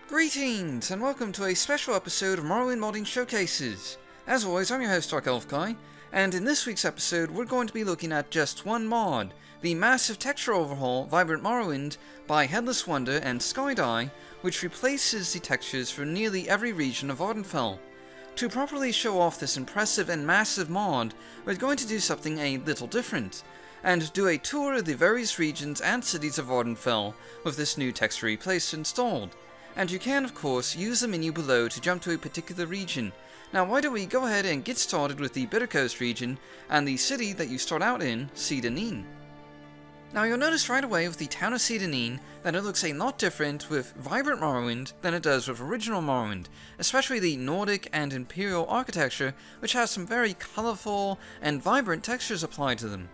Greetings, and welcome to a special episode of Morrowind Modding Showcases. As always, I'm your host, Dark Elf Guy, and in this week's episode, we're going to be looking at just one mod, the massive texture overhaul, Vibrant Morrowind, by Headless Wonder and Skydye, which replaces the textures for nearly every region of Ardenfell. To properly show off this impressive and massive mod, we're going to do something a little different, and do a tour of the various regions and cities of Ardenfell with this new texture replace installed. And you can, of course, use the menu below to jump to a particular region. Now why don't we go ahead and get started with the Bitter Coast region, and the city that you start out in, Seedaneen. Now you'll notice right away with the town of Seedaneen that it looks a lot different with Vibrant Morrowind than it does with original Morrowind, especially the Nordic and Imperial architecture, which has some very colourful and vibrant textures applied to them.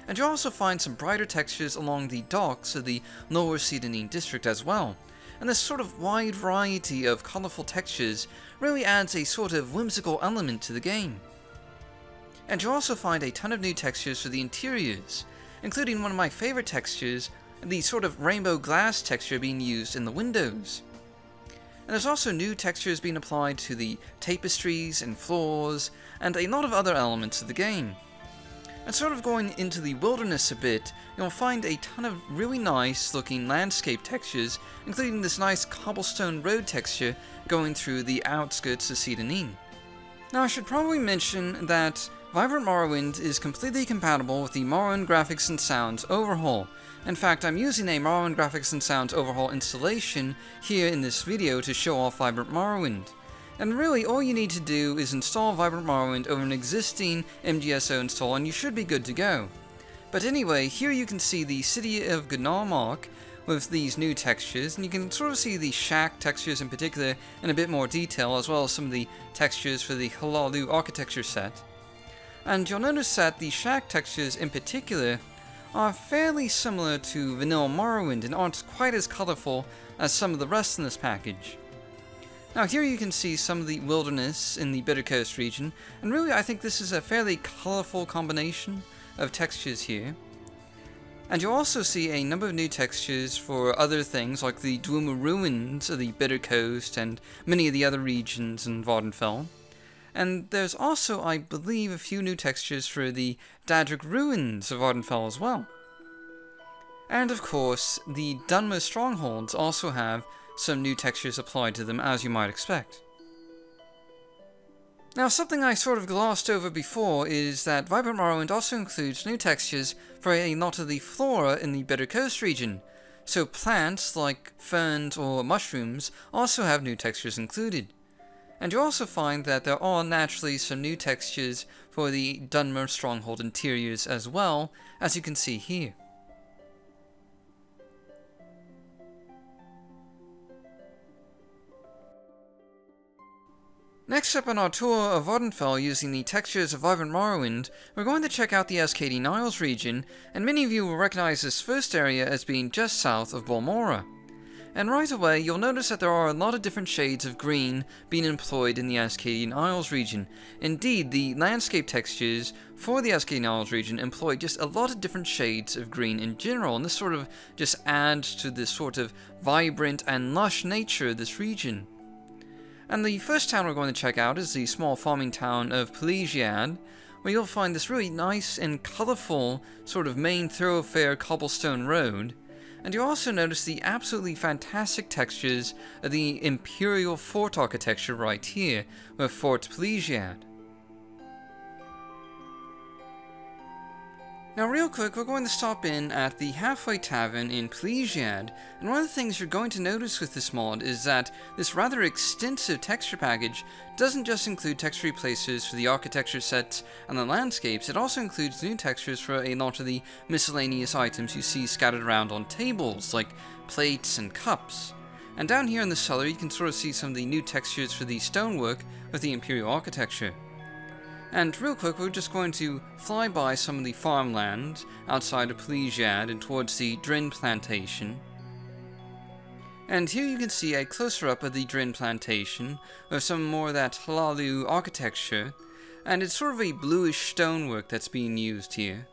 And you'll also find some brighter textures along the docks of the lower Seedaneen district as well. And this sort of wide variety of colourful textures really adds a sort of whimsical element to the game. And you'll also find a ton of new textures for the interiors, including one of my favourite textures, the sort of rainbow glass texture being used in the windows. And there's also new textures being applied to the tapestries and floors, and a lot of other elements of the game. And sort of going into the wilderness a bit, you'll find a ton of really nice looking landscape textures, including this nice cobblestone road texture going through the outskirts of Seedaneen. Now I should probably mention that Vibrant Morrowind is completely compatible with the Morrowind Graphics and Sounds overhaul. In fact, I'm using a Morrowind Graphics and Sounds overhaul installation here in this video to show off Vibrant Morrowind. And really, all you need to do is install Vibrant Morrowind over an existing MGSO install and you should be good to go. But anyway, here you can see the city of Gnarmark with these new textures, and you can sort of see the shack textures in particular in a bit more detail, as well as some of the textures for the Hlaalu architecture set. And you'll notice that the shack textures in particular are fairly similar to vanilla Morrowind and aren't quite as colourful as some of the rest in this package. Now here you can see some of the wilderness in the Bitter Coast region, and really I think this is a fairly colourful combination of textures here. And you'll also see a number of new textures for other things like the Dwemer Ruins of the Bitter Coast and many of the other regions in Ardenfell. And there's also, I believe, a few new textures for the Daedric Ruins of Ardenfell as well. And of course, the Dunmer Strongholds also have some new textures applied to them, as you might expect. Now, something I sort of glossed over before is that Vibrant Morrowind also includes new textures for a lot of the flora in the Bitter Coast region. So plants like ferns or mushrooms also have new textures included. And you also find that there are naturally some new textures for the Dunmer Stronghold interiors as well, as you can see here. Next up on our tour of Ardenfell using the textures of Vibrant Morrowind, we're going to check out the Ascadian Isles region, and many of you will recognize this first area as being just south of Balmora. And right away, you'll notice that there are a lot of different shades of green being employed in the Ascadian Isles region. Indeed, the landscape textures for the Ascadian Isles region employ just a lot of different shades of green in general, and this sort of just adds to this sort of vibrant and lush nature of this region. And the first town we're going to check out is the small farming town of Plegiad, where you'll find this really nice and colourful sort of main thoroughfare cobblestone road. And you'll also notice the absolutely fantastic textures of the Imperial Fort architecture right here, with Fort Plegiad. Now real quick, we're going to stop in at the Halfway Tavern in Plegiad, and one of the things you're going to notice with this mod is that this rather extensive texture package doesn't just include texture replacers for the architecture sets and the landscapes, it also includes new textures for a lot of the miscellaneous items you see scattered around on tables, like plates and cups. And down here in the cellar you can sort of see some of the new textures for the stonework with the Imperial architecture. And real quick, we're just going to fly by some of the farmland outside of Plegiad and towards the Drin Plantation. And here you can see a closer up of the Drin Plantation with some more of that Hlaalu architecture, and it's sort of a bluish stonework that's being used here.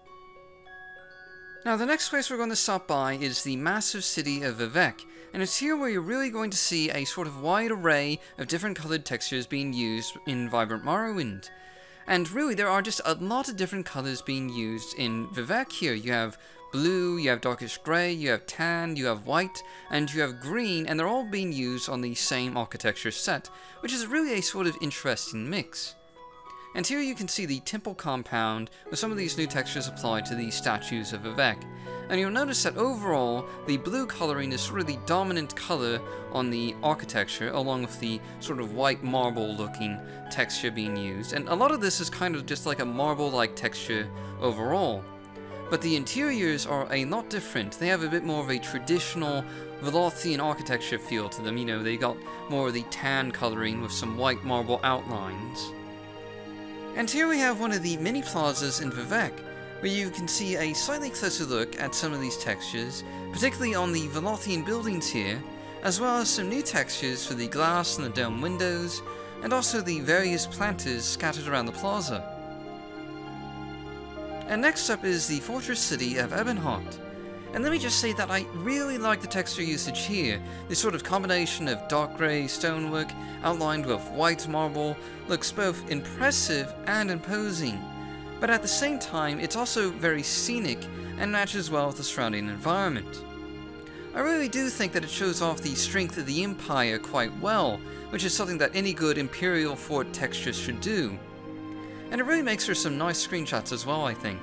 Now the next place we're going to stop by is the massive city of Vivec, and it's here where you're really going to see a sort of wide array of different coloured textures being used in Vibrant Morrowind. And really there are just a lot of different colours being used in Vivec here. You have blue, you have darkish grey, you have tan, you have white, and you have green, and they're all being used on the same architecture set, which is really a sort of interesting mix. And here you can see the temple compound with some of these new textures applied to the statues of Vivec. And you'll notice that overall, the blue coloring is sort of the dominant color on the architecture, along with the sort of white marble looking texture being used. And a lot of this is kind of just like a marble-like texture overall. But the interiors are a lot different. They have a bit more of a traditional Velothian architecture feel to them. You know, they got more of the tan coloring with some white marble outlines. And here we have one of the mini plazas in Vivec, where you can see a slightly closer look at some of these textures, particularly on the Velothian buildings here, as well as some new textures for the glass and the dome windows, and also the various planters scattered around the plaza. And next up is the fortress city of Ebonheart. And let me just say that I really like the texture usage here. This sort of combination of dark grey stonework outlined with white marble looks both impressive and imposing. But at the same time, it's also very scenic and matches well with the surrounding environment. I really do think that it shows off the strength of the Empire quite well, which is something that any good Imperial fort texture should do. And it really makes for some nice screenshots as well, I think.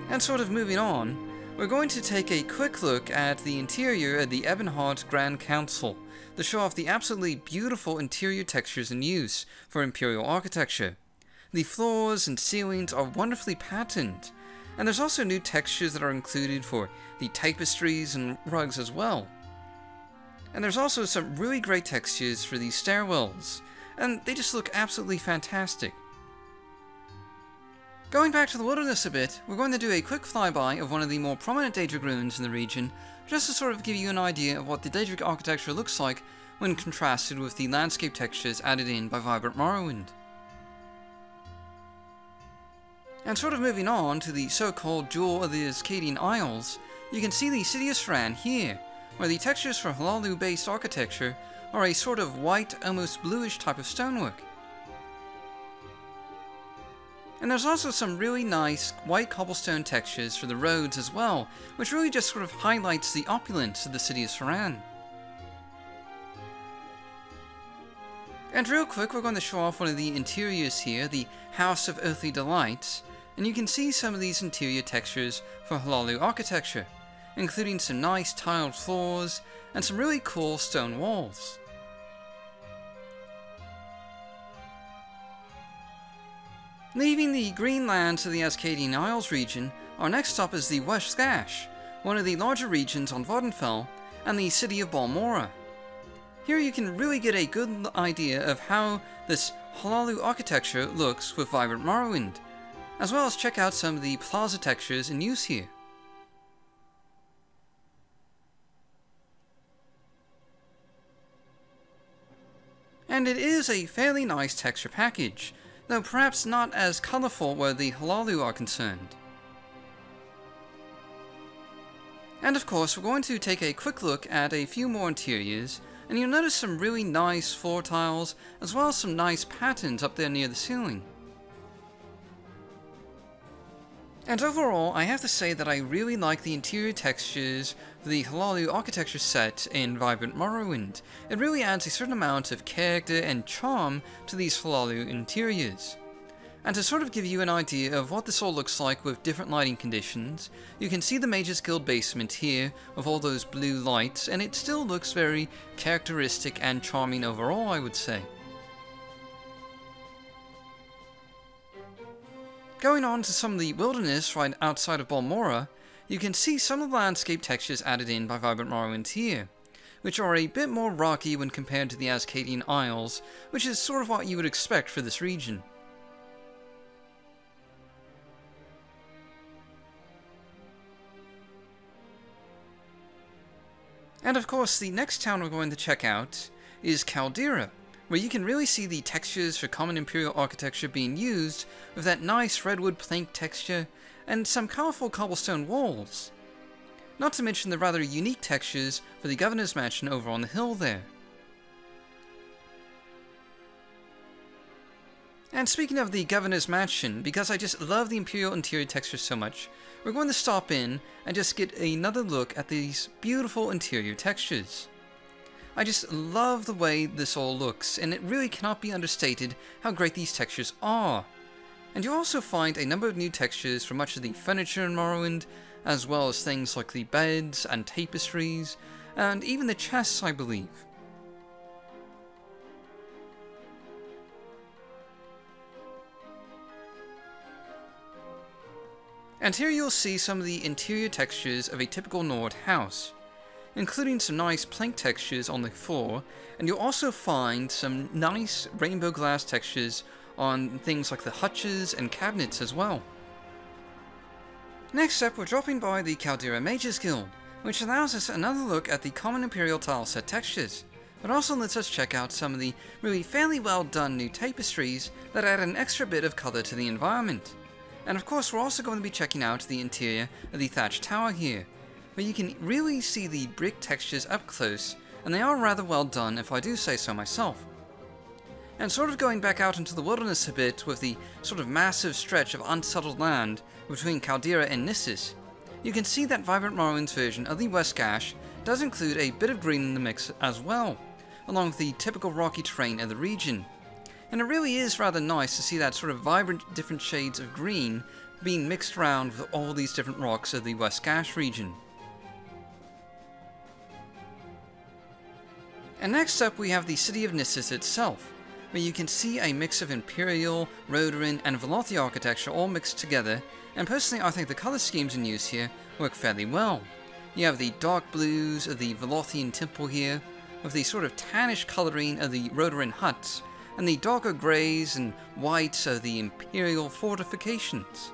And sort of moving on, we're going to take a quick look at the interior of the Ebonheart Grand Council to show off the absolutely beautiful interior textures in use for Imperial architecture. The floors and ceilings are wonderfully patterned, and there's also new textures that are included for the tapestries and rugs as well. And there's also some really great textures for these stairwells, and they just look absolutely fantastic. Going back to the wilderness a bit, we're going to do a quick flyby of one of the more prominent Daedric ruins in the region, just to sort of give you an idea of what the Daedric architecture looks like when contrasted with the landscape textures added in by Vibrant Morrowind. And sort of moving on to the so-called Jewel of the Ascadian Isles, you can see the city of Sran here, where the textures for Hlaalu-based architecture are a sort of white, almost bluish type of stonework. And there's also some really nice white cobblestone textures for the roads as well, which really just sort of highlights the opulence of the city of Sran. And real quick, we're going to show off one of the interiors here, the House of Earthly Delights, and you can see some of these interior textures for Hlaalu architecture, including some nice tiled floors and some really cool stone walls. Leaving the green lands of the Ascadian Isles region, our next stop is the West Gash, one of the larger regions on Vvardenfell, and the city of Balmora. Here you can really get a good idea of how this Hlaalu architecture looks with Vibrant Morrowind, as well as check out some of the plaza textures in use here. And it is a fairly nice texture package, though perhaps not as colourful where the Hlaalu are concerned. And of course, we're going to take a quick look at a few more interiors, and you'll notice some really nice floor tiles, as well as some nice patterns up there near the ceiling. And overall, I have to say that I really like the interior textures for the Hlaalu architecture set in Vibrant Morrowind. It really adds a certain amount of character and charm to these Hlaalu interiors. And to sort of give you an idea of what this all looks like with different lighting conditions, you can see the Mages Guild basement here with all those blue lights, and it still looks very characteristic and charming overall, I would say. Going on to some of the wilderness right outside of Balmora, you can see some of the landscape textures added in by Vibrant Morrowind here, which are a bit more rocky when compared to the Ascadian Isles, which is sort of what you would expect for this region. And of course, the next town we're going to check out is Caldera, where you can really see the textures for common imperial architecture being used with that nice redwood plank texture and some colourful cobblestone walls. Not to mention the rather unique textures for the governor's mansion over on the hill there. And speaking of the governor's mansion, because I just love the imperial interior texture so much, we're going to stop in and just get another look at these beautiful interior textures. I just love the way this all looks, and it really cannot be understated how great these textures are. And you'll also find a number of new textures for much of the furniture in Morrowind, as well as things like the beds and tapestries, and even the chests, I believe. And here you'll see some of the interior textures of a typical Nord house, including some nice plank textures on the floor, and you'll also find some nice rainbow glass textures on things like the hutches and cabinets as well. Next up, we're dropping by the Caldera Mages Guild, which allows us another look at the common Imperial tileset textures, but also lets us check out some of the really fairly well done new tapestries that add an extra bit of colour to the environment. And of course, we're also going to be checking out the interior of the thatched tower here, where you can really see the brick textures up close, and they are rather well done if I do say so myself. And sort of going back out into the wilderness a bit with the sort of massive stretch of unsettled land between Caldera and Nissus, you can see that Vibrant Morrowind's version of the West Gash does include a bit of green in the mix as well, along with the typical rocky terrain of the region. And it really is rather nice to see that sort of vibrant different shades of green being mixed around with all these different rocks of the West Gash region. And next up we have the city of Nissus itself, where you can see a mix of Imperial, Rodarin, and Velothi architecture all mixed together, and personally I think the colour schemes in use here work fairly well. You have the dark blues of the Velothian temple here, with the sort of tannish colouring of the Rodarin huts, and the darker greys and whites of the Imperial fortifications.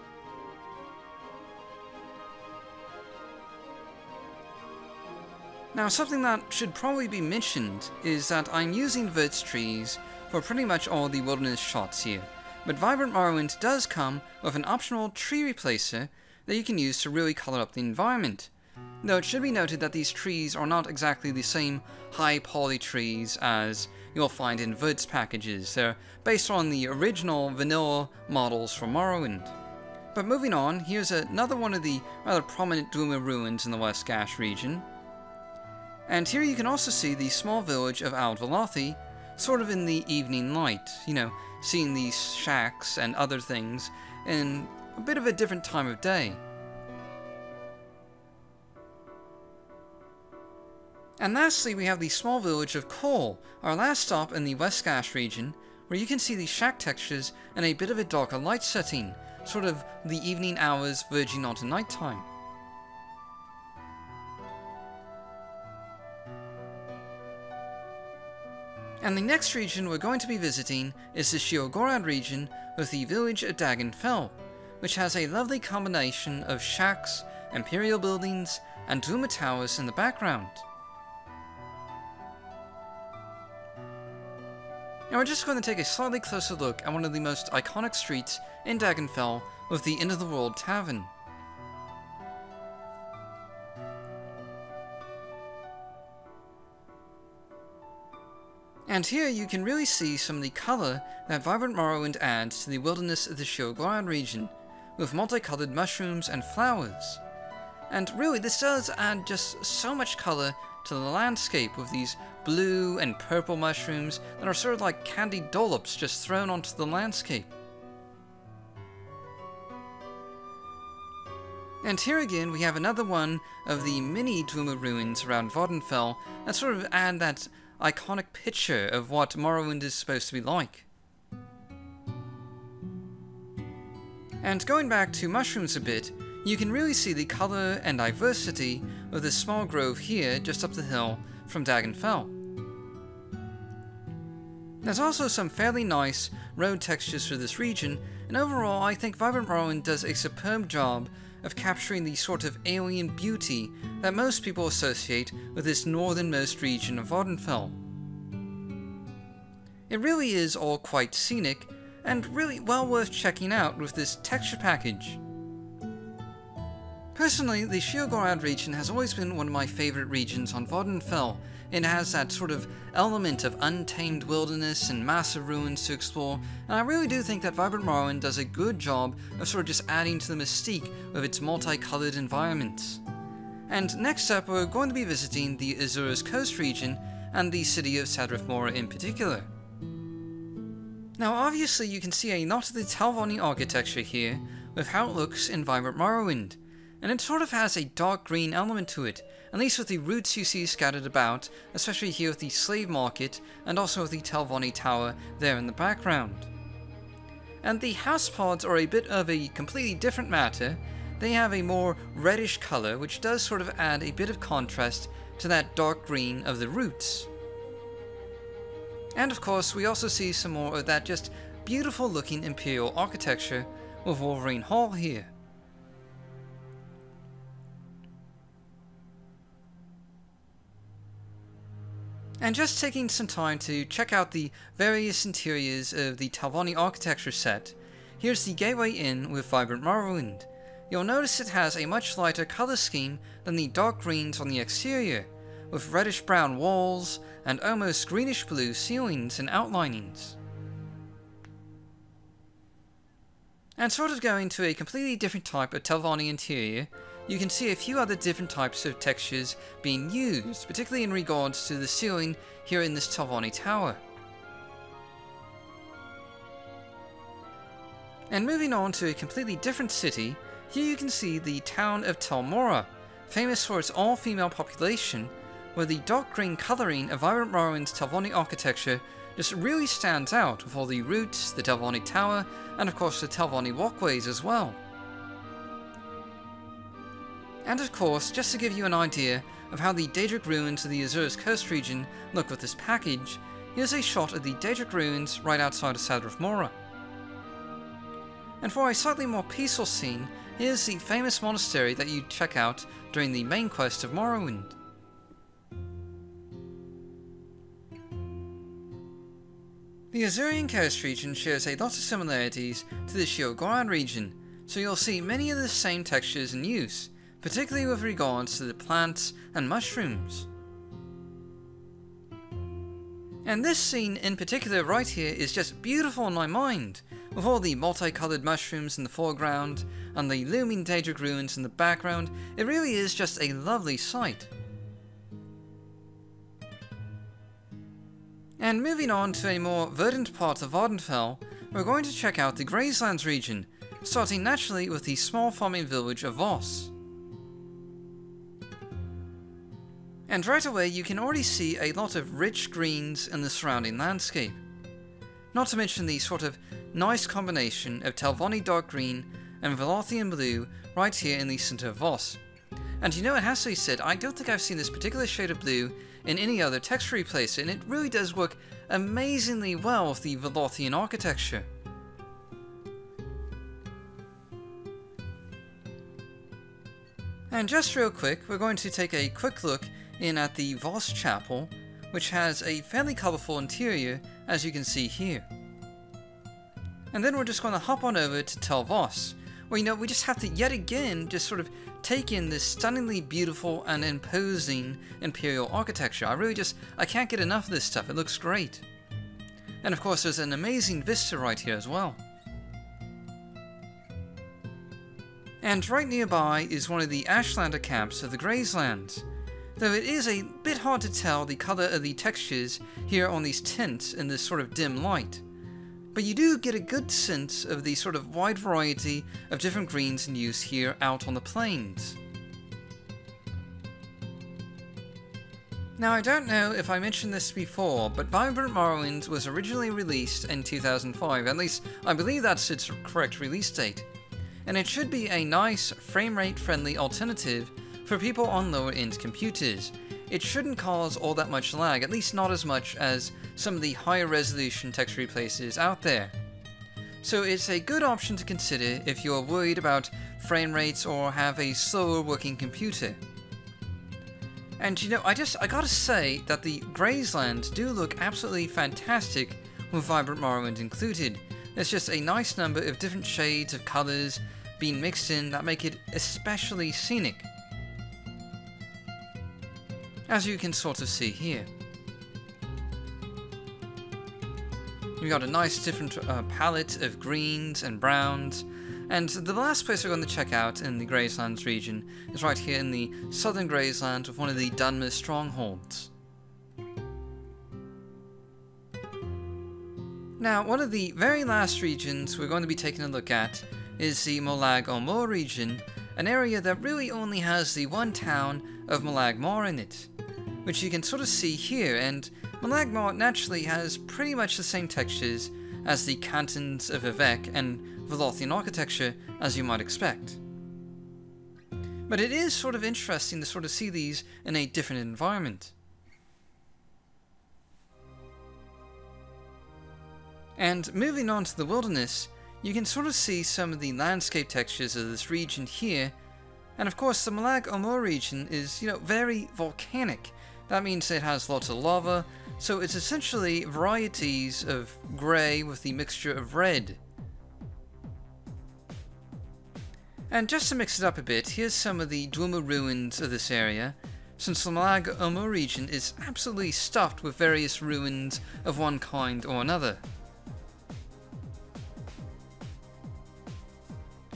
Now, something that should probably be mentioned is that I'm using Vert's trees for pretty much all the wilderness shots here, but Vibrant Morrowind does come with an optional tree replacer that you can use to really colour up the environment. Though it should be noted that these trees are not exactly the same high poly trees as you'll find in Vert's packages. They're based on the original vanilla models from Morrowind. But moving on, here's another one of the rather prominent Dwemer ruins in the West Gash region. And here you can also see the small village of Ald Velothi, sort of in the evening light, you know, seeing these shacks and other things in a bit of a different time of day. And lastly, we have the small village of Kol, our last stop in the West Gash region, where you can see the shack textures in a bit of a darker light setting, sort of the evening hours verging onto nighttime. And the next region we're going to be visiting is the Sheogorad region with the village of Dagon Fell, which has a lovely combination of shacks, imperial buildings, and Dwemer towers in the background. Now we're just going to take a slightly closer look at one of the most iconic streets in Dagon Fell with the End of the World Tavern. And here you can really see some of the colour that Vibrant Morrowind adds to the wilderness of the Sheogorad region, with multicoloured mushrooms and flowers. And really this does add just so much colour to the landscape with these blue and purple mushrooms that are sort of like candied dollops just thrown onto the landscape. And here again we have another one of the mini Dwemer ruins around Vvardenfell that sort of add that iconic picture of what Morrowind is supposed to be like. And going back to mushrooms a bit, you can really see the colour and diversity of this small grove here just up the hill from Dagon Fell. There's also some fairly nice road textures for this region, and overall I think Vibrant Morrowind does a superb job of capturing the sort of alien beauty that most people associate with this northernmost region of Vvardenfell. It really is all quite scenic, and really well worth checking out with this texture package. Personally, the Sheogorad region has always been one of my favourite regions on Vvardenfell. It has that sort of element of untamed wilderness and massive ruins to explore, and I really do think that Vibrant Morrowind does a good job of sort of just adding to the mystique of its multicoloured environments. And next up, we're going to be visiting the Azura's coast region, and the city of Sadrith Mora in particular. Now obviously you can see a lot of the Telvanni architecture here, with how it looks in Vibrant Morrowind, and it sort of has a dark green element to it, at least with the roots you see scattered about, especially here with the slave market, and also with the Telvanni tower there in the background. And the house pods are a bit of a completely different matter. They have a more reddish colour, which does sort of add a bit of contrast to that dark green of the roots. And of course, we also see some more of that just beautiful looking Imperial architecture with Wolverine Hall here. And just taking some time to check out the various interiors of the Telvanni architecture set, here's the gateway in with Vibrant Morrowind. You'll notice it has a much lighter colour scheme than the dark greens on the exterior, with reddish brown walls and almost greenish blue ceilings and outlinings. And sort of going to a completely different type of Telvanni interior, you can see a few other different types of textures being used, particularly in regards to the ceiling here in this Telvanni tower. And moving on to a completely different city, here you can see the town of Tel Mora, famous for its all-female population, where the dark green colouring of Vibrant Morrowind's Telvanni architecture just really stands out with all the roots, the Telvanni tower, and of course the Telvanni walkways as well. And of course, just to give you an idea of how the Daedric ruins of the Azura's coast region look with this package, here's a shot of the Daedric ruins right outside of Sadrith Mora. And for a slightly more peaceful scene, here's the famous monastery that you check out during the main quest of Morrowind. The Azurian coast region shares a lot of similarities to the Sheogorad region, so you'll see many of the same textures in use, particularly with regards to the plants and mushrooms. And this scene in particular right here is just beautiful in my mind, with all the multicoloured mushrooms in the foreground and the looming Daedric ruins in the background. It really is just a lovely sight. And moving on to a more verdant part of Vvardenfell, we're going to check out the Grazelands region, starting naturally with the small farming village of Voss. And right away you can already see a lot of rich greens in the surrounding landscape. Not to mention the sort of nice combination of Telvanni dark green and Velarthian blue right here in the centre of Voss. And you know, it has to be said, I don't think I've seen this particular shade of blue in any other texture replacer, and it really does work amazingly well with the Velarthian architecture. And just real quick, we're going to take a quick look in at the Voss Chapel, which has a fairly colourful interior, as you can see here. And then we're just going to hop on over to Tel Voss, where, you know, we just have to yet again just sort of take in this stunningly beautiful and imposing Imperial architecture. I can't get enough of this stuff. It looks great. And of course there's an amazing vista right here as well. And right nearby is one of the Ashlander camps of the Grazelands, though it is a bit hard to tell the colour of the textures here on these tents in this sort of dim light. But you do get a good sense of the sort of wide variety of different greens in use here out on the plains. Now, I don't know if I mentioned this before, but Vibrant Morrowind was originally released in 2005, at least I believe that's its correct release date. And it should be a nice frame-rate-friendly alternative for people on lower-end computers. It shouldn't cause all that much lag, at least not as much as some of the higher resolution text replacers out there. So it's a good option to consider if you're worried about frame rates or have a slower working computer. And you know, I gotta say that the Grazelands do look absolutely fantastic with Vibrant Morrowind included. There's just a nice number of different shades of colours being mixed in that make it especially scenic, as you can sort of see here. We've got a nice different palette of greens and browns, and the last place we're going to check out in the Grazelands region is right here in the southern Grazeland with one of the Dunmer strongholds. Now, one of the very last regions we're going to be taking a look at is the Molag Amur region, an area that really only has the one town of Molag Amur in it, which you can sort of see here, and Molag Amur naturally has pretty much the same textures as the cantons of Vivec and Velothian architecture as you might expect. But it is sort of interesting to sort of see these in a different environment. And moving on to the wilderness, you can sort of see some of the landscape textures of this region here, and of course the Molag Amur region is, very volcanic. That means it has lots of lava, so it's essentially varieties of grey with the mixture of red. And just to mix it up a bit, here's some of the Dwemer ruins of this area, since the Molag Amur region is absolutely stuffed with various ruins of one kind or another.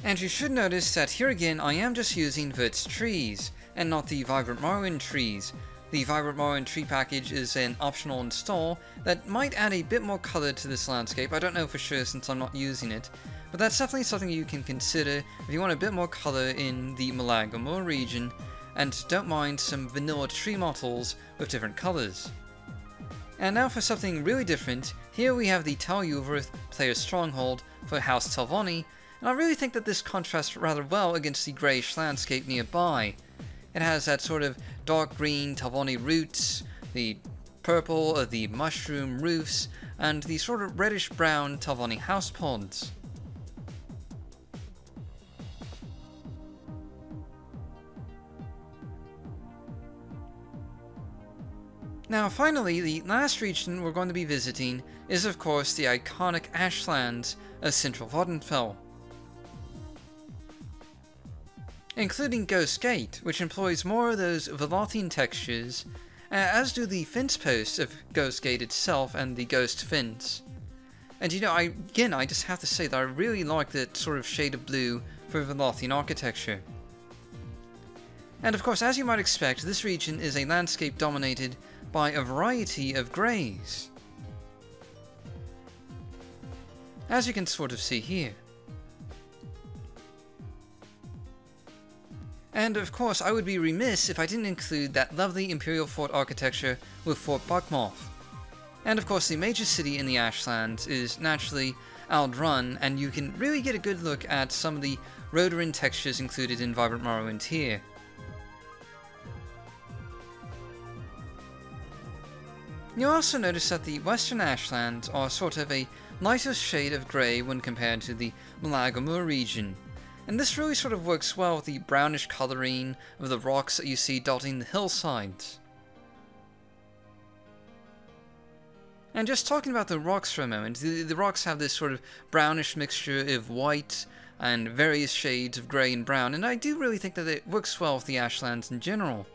And you should notice that here again I am just using Vert's trees, and not the Vibrant Morrowind trees. The Vibrant Morrowind tree package is an optional install that might add a bit more color to this landscape. I don't know for sure since I'm not using it, but that's definitely something you can consider if you want a bit more color in the Molag Amur region, and don't mind some vanilla tree mottles with different colors. And now for something really different, here we have the Tel Uvarith player stronghold for House Telvanni, and I really think that this contrasts rather well against the greyish landscape nearby. It has that sort of dark green Telvanni roots, the purple of the mushroom roofs, and the sort of reddish brown Telvanni house pods. Now finally, the last region we're going to be visiting is of course the iconic Ashlands of Central Vattenfell, including Ghost Gate, which employs more of those Velothian textures, as do the fence posts of Ghost Gate itself and the Ghost Fence. And I just have to say that I really like that sort of shade of blue for Velothian architecture. And of course, as you might expect, this region is a landscape dominated by a variety of greys, as you can sort of see here. And of course, I would be remiss if I didn't include that lovely Imperial Fort architecture with Fort Buckmoth. And of course, the major city in the Ashlands is naturally Aldrun, and you can really get a good look at some of the Rodoran textures included in Vibrant Morrowind here. You'll also notice that the Western Ashlands are sort of a lighter shade of grey when compared to the Molag Amur region. And this really sort of works well with the brownish colouring of the rocks that you see dotting the hillsides. And just talking about the rocks for a moment, the rocks have this sort of brownish mixture of white and various shades of grey and brown, and I do really think that it works well with the Ashlands in general.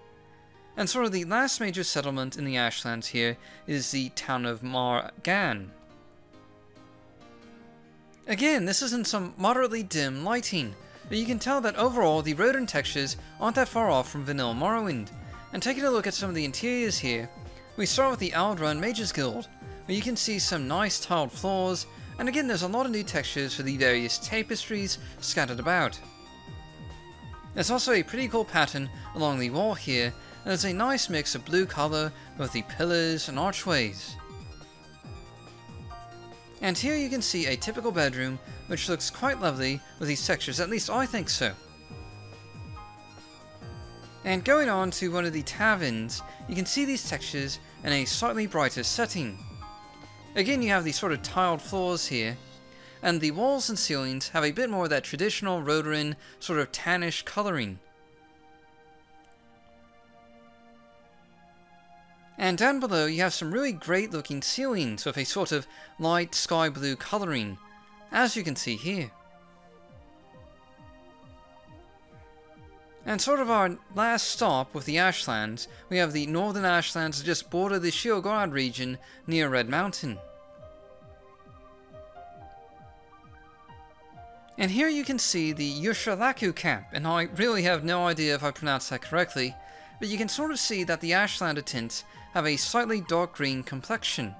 And sort of the last major settlement in the Ashlands here is the town of Mar Gan. Again, this is in some moderately dim lighting, but you can tell that overall the Rodoran textures aren't that far off from vanilla Morrowind. And taking a look at some of the interiors here, we start with the Aldrun Mages Guild, where you can see some nice tiled floors, and again there's a lot of new textures for the various tapestries scattered about. There's also a pretty cool pattern along the wall here, and there's a nice mix of blue colour with the pillars and archways. And here you can see a typical bedroom, which looks quite lovely with these textures, at least I think so. And going on to one of the taverns, you can see these textures in a slightly brighter setting. Again, you have these sort of tiled floors here, and the walls and ceilings have a bit more of that traditional Rodoran sort of tannish colouring. And down below you have some really great looking ceilings with a sort of light sky blue colouring, as you can see here. And sort of our last stop with the Ashlands, we have the northern Ashlands that just border the Sheogorad region near Red Mountain. And here you can see the Yushalaku cap, and I really have no idea if I pronounced that correctly, but you can sort of see that the Ashlander tints have a slightly dark green complexion.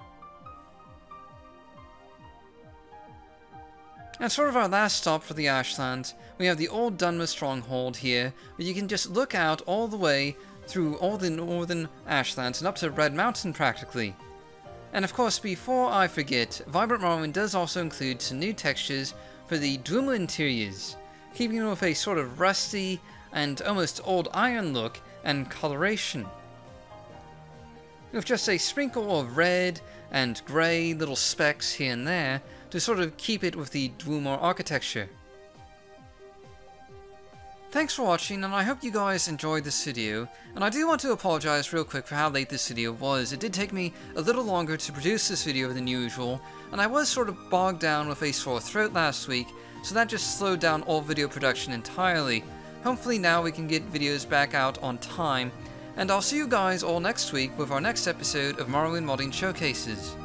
And sort of our last stop for the Ashlands, we have the old Dunmer stronghold here, where you can just look out all the way through all the northern Ashlands and up to Red Mountain practically. And of course, before I forget, Vibrant Morrowind does also include some new textures for the Dwemer interiors, keeping them with a sort of rusty and almost old iron look and coloration, with just a sprinkle of red and grey little specks here and there to sort of keep it with the Dwemer architecture. Thanks for watching, and I hope you guys enjoyed this video, and I do want to apologize real quick for how late this video was. It did take me a little longer to produce this video than usual, and I was sort of bogged down with a sore throat last week, so that just slowed down all video production entirely. Hopefully now we can get videos back out on time, and I'll see you guys all next week with our next episode of Morrowind Modding Showcases.